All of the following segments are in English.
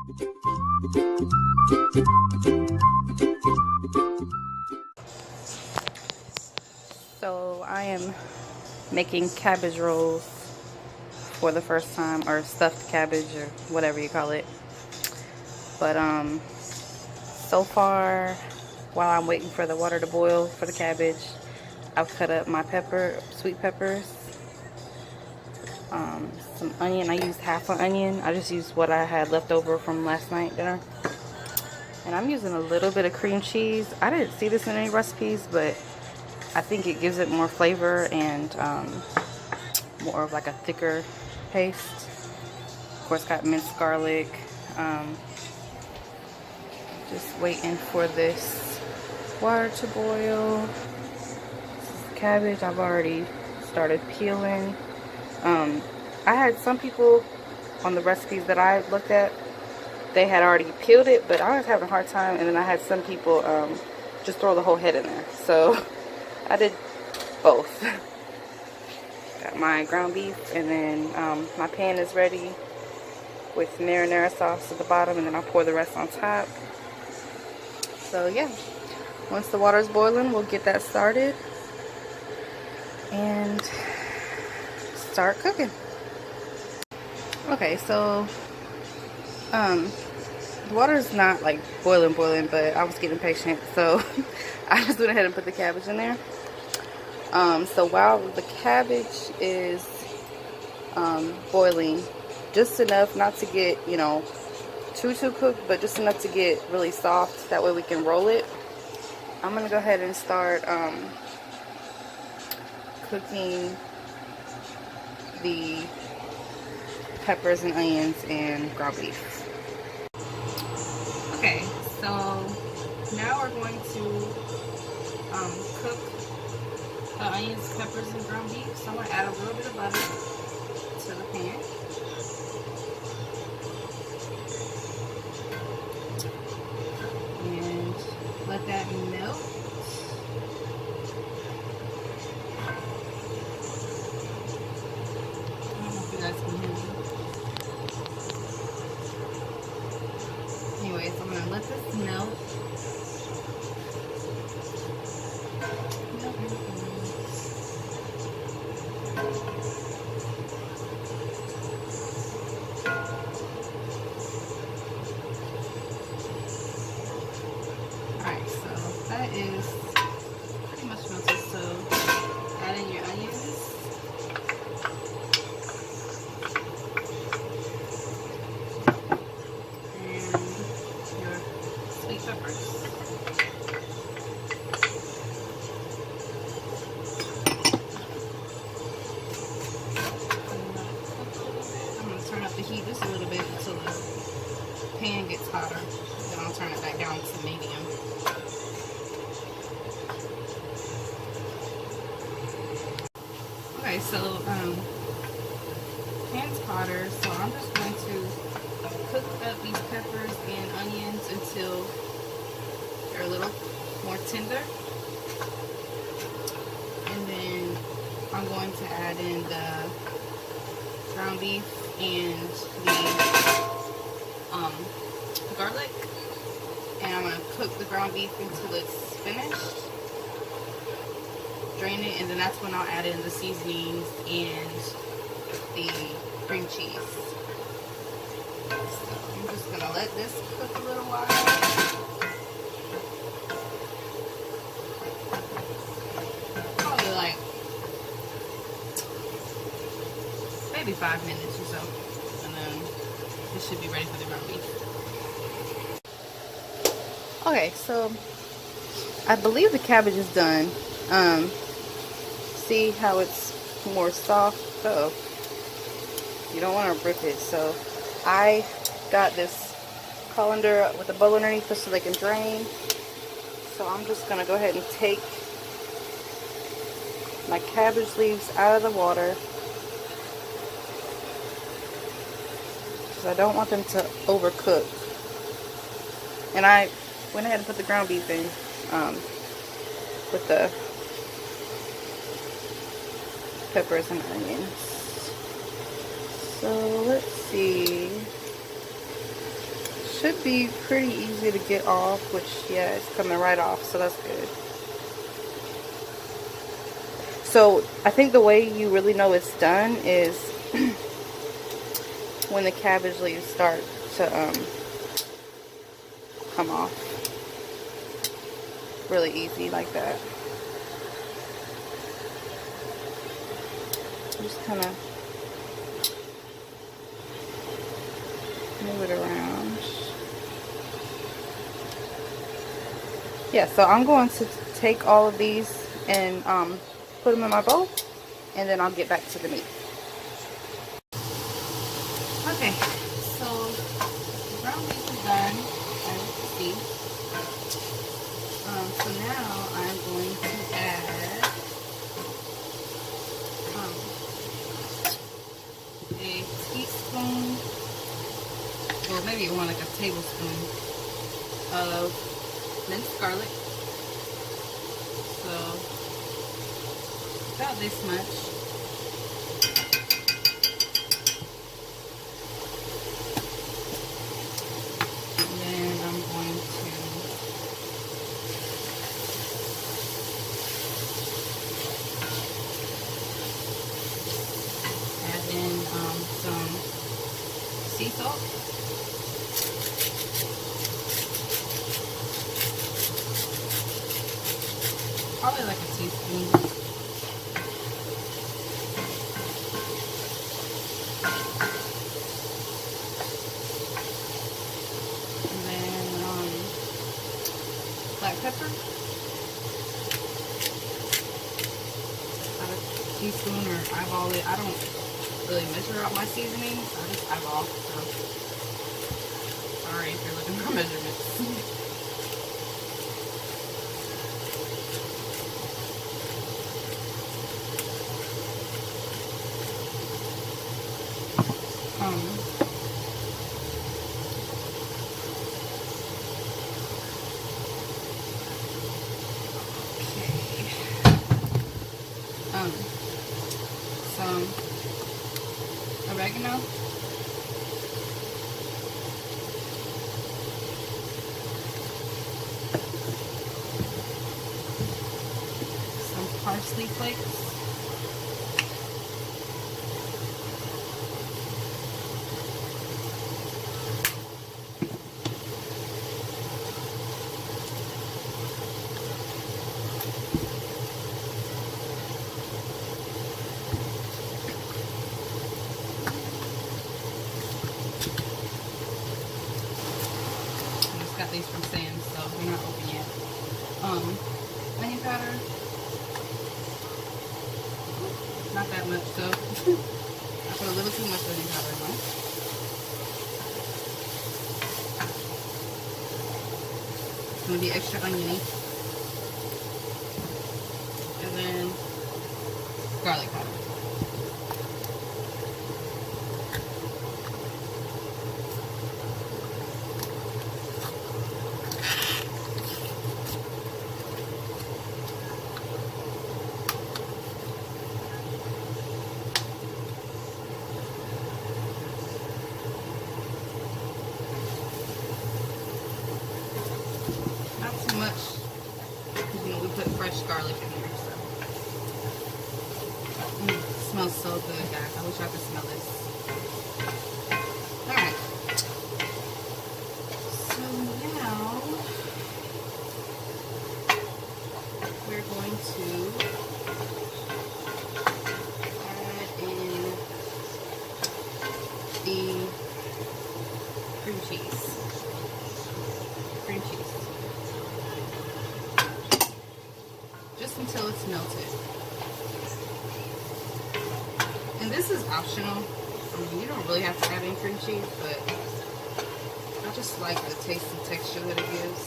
So I am making cabbage rolls for the first time, or stuffed cabbage, or whatever you call it. But so far, while I'm waiting for the water to boil for the cabbage, I've cut up my sweet peppers, some onion. I used half an onion. I just used what I had left over from last night dinner. And I'm using a little bit of cream cheese. I didn't see this in any recipes, but I think it gives it more flavor and more of like a thicker paste. Of course, got minced garlic. Just waiting for this water to boil. This is cabbage. I've already started peeling. I had some people on the recipes that I looked at, they had already peeled it, but I was having a hard time. And then I had some people just throw the whole head in there. So I did both. Got my ground beef, and then my pan is ready with marinara sauce at the bottom, and then I'll pour the rest on top. So yeah, once the water is boiling, we'll get that started and start cooking. Okay, so the water is not like boiling, but I was getting impatient, so I just went ahead and put the cabbage in there. So while the cabbage is boiling, just enough not to get, you know, too cooked, but just enough to get really soft. That way we can roll it. I'm gonna go ahead and start cooking the peppers and onions and ground beef. Okay, so now we're going to cook the onions, peppers, and ground beef. So I'm going to add a little bit of butter to the pan. And let that melt. I don't know if you guys can hear me. Anyways, I'm going to let this melt. Alright, so that is pretty much melted. So add in your onions. Sweet peppers. I'm going to turn up the heat just a little bit until the pan gets hotter. Then I'll turn it back down to medium. Okay, so pan's hotter, so I'm just going to cook up these peppers and onions until they're a little more tender. And then I'm going to add in the ground beef and the garlic. And I'm going to cook the ground beef until it's finished. Drain it, and then that's when I'll add in the seasonings and the cream cheese. So I'm just going to let this cook a little while. Probably like maybe 5 minutes or so. And then this should be ready for the ground beef. Okay, so I believe the cabbage is done. See how it's more soft? Uh-oh. You don't want to rip it. So I got this colander with a bowl underneath so they can drain. So I'm just going to go ahead and take my cabbage leaves out of the water, because I don't want them to overcook. And I went ahead and put the ground beef in with the peppers and onions. So let's see. Should be pretty easy to get off, which, yeah, it's coming right off, so that's good. So I think the way you really know it's done is when the cabbage leaves start to come off. Really easy like that. Just kind of move it around. Yeah, so I'm going to take all of these and put them in my bowl, and then I'll get back to the meat. Okay, so the ground beef is done, as you can see. So now I'm going to add a teaspoon, well, maybe more like a tablespoon of minced garlic. So about this much. And then I'm going to add in some sea salt. Probably like a teaspoon. And then black pepper. About a teaspoon, or eyeball it. I don't really measure out my seasonings. I just eyeball. So sorry if you're looking for measurements. Some oregano, some parsley flakes, got these from Sam's, so they're not open yet. Onion powder, not that much, so I put a little too much onion powder in mine. It's gonna be extra oniony, and then garlic powder. Much, because you know we put fresh garlic in here, so it smells so good, guys. I wish I could smell this. Alright, so now we're going to add in the cream cheese. Until it's melted. And this is optional. I mean, you don't really have to add in cream cheese, but I just like the taste and texture that it gives.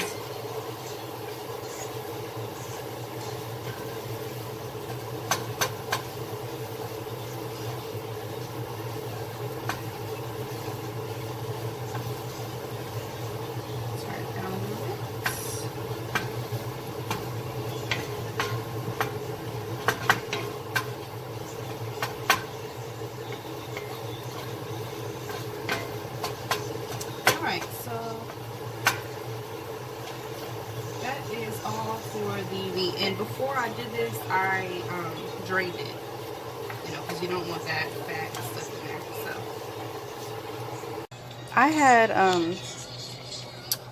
Turn it down a little bit. Alright, So that is all for the meat. And before I did this, I drained it. You know, because you don't want that fat stuff in there. So I had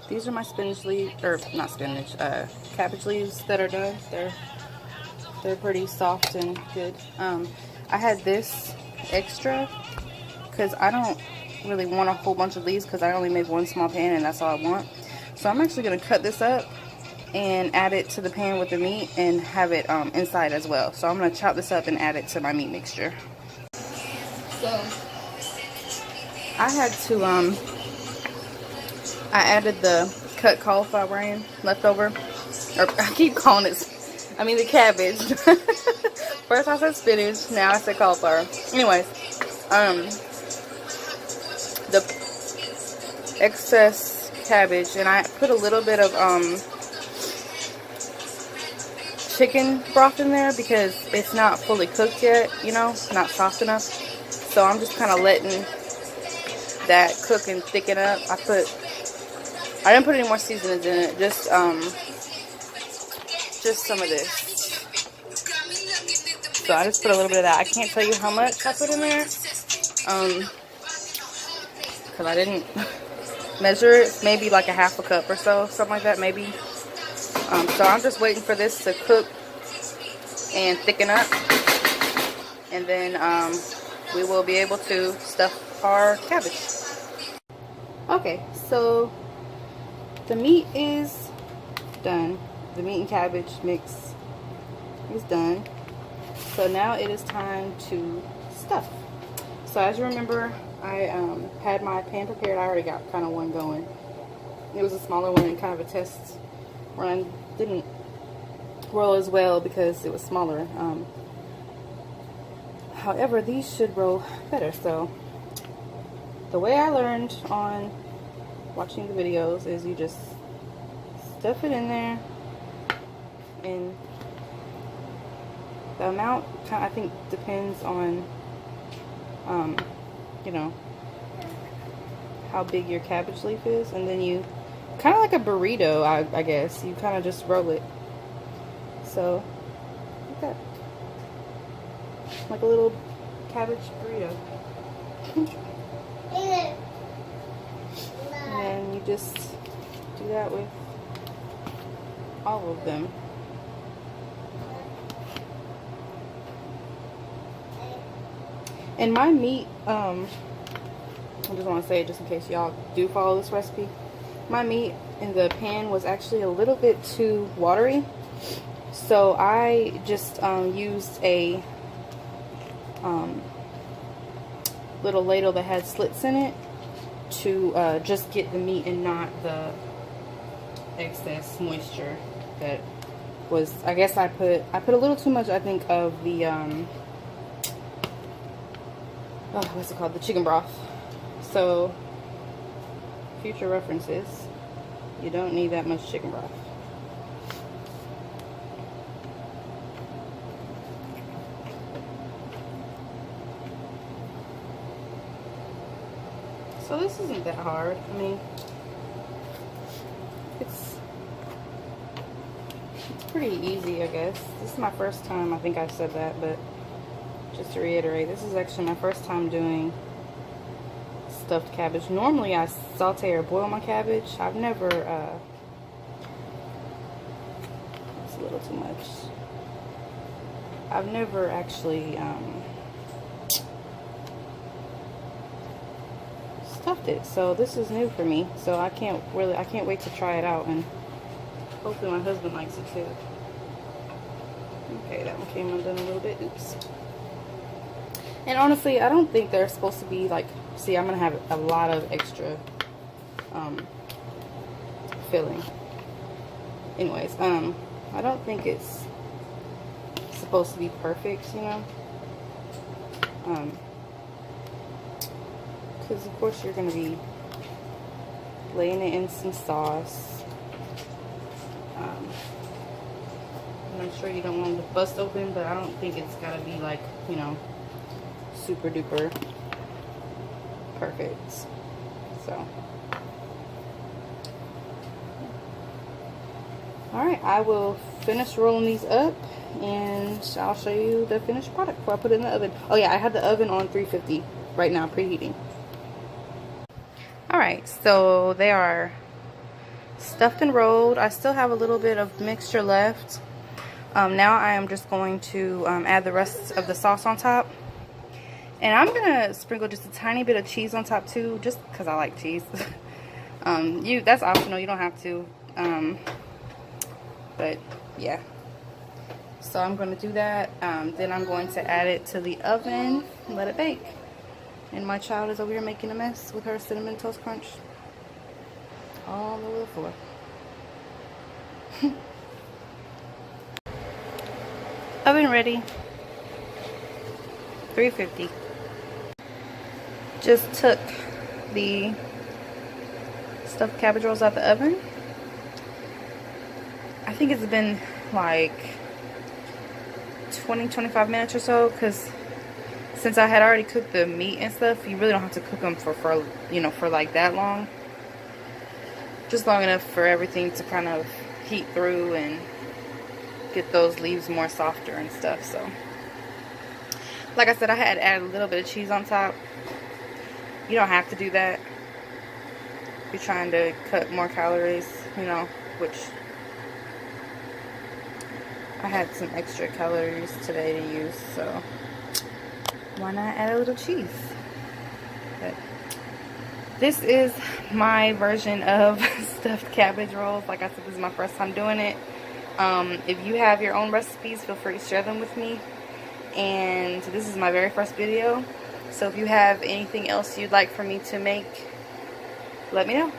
these are my spinach leaves, or not spinach, cabbage leaves that are done. They're pretty soft and good. I had this extra because I don't really want a whole bunch of leaves because I only make one small pan and that's all I want. So I'm actually going to cut this up and add it to the pan with the meat and have it inside as well. So I'm going to chop this up and add it to my meat mixture. So I had to I added the cut cauliflower in leftover, or I keep calling it, the cabbage. First I said spinach, now I said cauliflower. Anyways, the excess cabbage, and I put a little bit of chicken broth in there because it's not fully cooked yet, you know, not soft enough. So I'm just kind of letting that cook and thicken up. I didn't put any more seasonings in it, just some of this. So I just put a little bit of that. I can't tell you how much I put in there, because I didn't measure it. Maybe like a half a cup or so, something like that, maybe. So I'm just waiting for this to cook and thicken up, and then we will be able to stuff our cabbage. Okay, so the meat is done. The meat and cabbage mix is done. So now it is time to stuff. So as you remember, I had my pan prepared. I already got kind of one going. It was a smaller one and kind of a test run. Didn't roll as well because it was smaller. However, these should roll better. So the way I learned on watching the videos is you just stuff it in there, and the amount I think depends on you know, how big your cabbage leaf is, and then you kind of like a burrito, I guess you kind of just roll it. So like that, like a little cabbage burrito. And you just do that with all of them. And my meat, I just want to say it just in case y'all do follow this recipe. My meat in the pan was actually a little bit too watery. So I just used a little ladle that had slits in it to just get the meat and not the excess moisture that was, I guess I put a little too much, I think, of the what's it called, the chicken broth. So future references, you don't need that much chicken broth. So this isn't that hard. I mean, it's pretty easy, I guess. This is my first time, I think I said that, but just to reiterate, this is actually my first time doing stuffed cabbage. Normally I saute or boil my cabbage. I've never, it's a little too much. I've never actually stuffed it, so this is new for me. So I can't wait to try it out, and hopefully my husband likes it too. Okay, that one came undone a little bit. Oops. And honestly, I don't think they're supposed to be like, see, I'm gonna have a lot of extra filling. Anyways, I don't think it's supposed to be perfect, you know, because of course you're gonna be laying it in some sauce. And I'm sure you don't want them to bust open, but I don't think it's gotta be like, you know, super duper perfect. So Alright, I will finish rolling these up and I'll show you the finished product before I put it in the oven. Oh yeah, I have the oven on 350 right now, preheating. Alright, so they are stuffed and rolled. I still have a little bit of mixture left. Now I am just going to add the rest of the sauce on top. And I'm going to sprinkle just a tiny bit of cheese on top too, just because I like cheese. That's optional, you don't have to. But yeah. So I'm going to do that. Then I'm going to add it to the oven and let it bake. And my child is over here making a mess with her Cinnamon Toast Crunch all over the floor. Oven ready. 350. Just took the stuffed cabbage rolls out the oven. I think it's been like 20-25 minutes or so, because since I had already cooked the meat and stuff, you really don't have to cook them for you know, for like that long. Just long enough for everything to kind of heat through and get those leaves more softer and stuff. So like I said, I had added a little bit of cheese on top. You don't have to do that if you're trying to cut more calories, you know, which I had some extra calories today to use, so why not add a little cheese? But this is my version of stuffed cabbage rolls. Like I said, this is my first time doing it. If you have your own recipes, feel free to share them with me. And this is my very first video, so if you have anything else you'd like for me to make, let me know.